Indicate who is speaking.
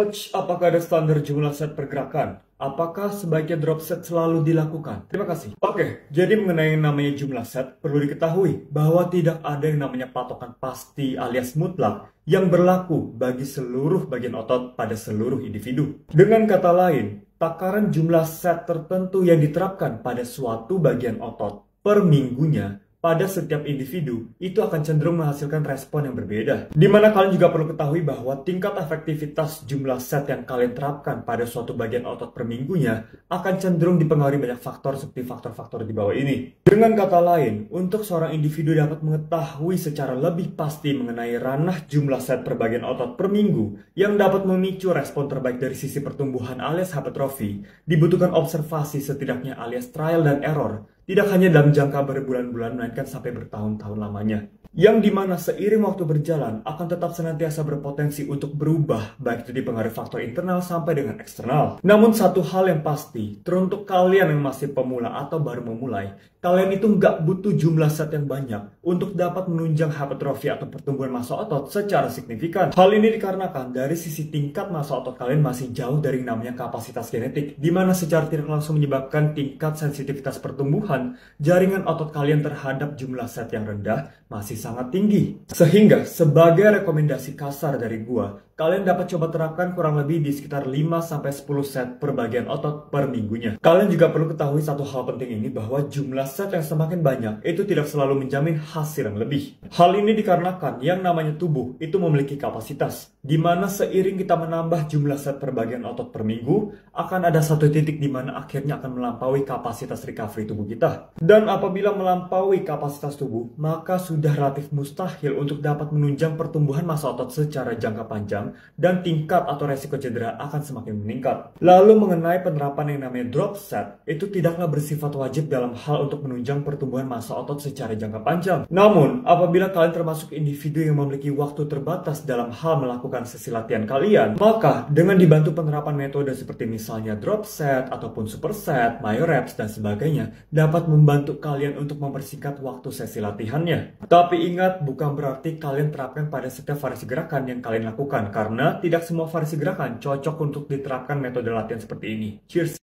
Speaker 1: Coach, apakah ada standar jumlah set pergerakan? Apakah sebaiknya drop set selalu dilakukan? Terima kasih. Oke, jadi mengenai yang namanya jumlah set, perlu diketahui bahwa tidak ada yang namanya patokan pasti alias mutlak yang berlaku bagi seluruh bagian otot pada seluruh individu. Dengan kata lain, takaran jumlah set tertentu yang diterapkan pada suatu bagian otot per minggunya pada setiap individu itu akan cenderung menghasilkan respon yang berbeda. Dimana kalian juga perlu ketahui bahwa tingkat efektivitas jumlah set yang kalian terapkan pada suatu bagian otot per minggunya akan cenderung dipengaruhi banyak faktor seperti faktor-faktor di bawah ini. Dengan kata lain, untuk seorang individu dapat mengetahui secara lebih pasti mengenai ranah jumlah set per bagian otot per minggu yang dapat memicu respon terbaik dari sisi pertumbuhan alias hipertrofi, dibutuhkan observasi setidaknya alias trial dan error. Tidak hanya dalam jangka berbulan-bulan, melainkan sampai bertahun-tahun lamanya. Yang dimana seiring waktu berjalan akan tetap senantiasa berpotensi untuk berubah, baik itu dipengaruhi faktor internal sampai dengan eksternal. Namun satu hal yang pasti, teruntuk kalian yang masih pemula atau baru memulai, kalian itu nggak butuh jumlah set yang banyak untuk dapat menunjang hipertrofi atau pertumbuhan massa otot secara signifikan. Hal ini dikarenakan dari sisi tingkat massa otot kalian masih jauh dari namanya kapasitas genetik, di mana secara tidak langsung menyebabkan tingkat sensitivitas pertumbuhan jaringan otot kalian terhadap jumlah set yang rendah masih sangat tinggi. Sehingga sebagai rekomendasi kasar dari gua, kalian dapat coba terapkan kurang lebih di sekitar 5-10 set per bagian otot per minggunya. Kalian juga perlu ketahui satu hal penting ini, bahwa jumlah set yang semakin banyak itu tidak selalu menjamin hasil yang lebih. Hal ini dikarenakan yang namanya tubuh itu memiliki kapasitas, di mana seiring kita menambah jumlah set per bagian otot per minggu, akan ada satu titik di mana akhirnya akan melampaui kapasitas recovery tubuh kita. Dan apabila melampaui kapasitas tubuh, maka sudah relatif mustahil untuk dapat menunjang pertumbuhan massa otot secara jangka panjang, dan tingkat atau resiko cedera akan semakin meningkat. Lalu mengenai penerapan yang namanya drop set, itu tidaklah bersifat wajib dalam hal untuk menunjang pertumbuhan massa otot secara jangka panjang. Namun, apabila kalian termasuk individu yang memiliki waktu terbatas dalam hal melakukan sesi latihan kalian, maka dengan dibantu penerapan metode seperti misalnya drop set, ataupun super set, myo reps, dan sebagainya, dapat membantu kalian untuk mempersingkat waktu sesi latihannya. Tapi ingat, bukan berarti kalian terapkan pada setiap variasi gerakan yang kalian lakukan, karena tidak semua variasi gerakan cocok untuk diterapkan metode latihan seperti ini. Cheers!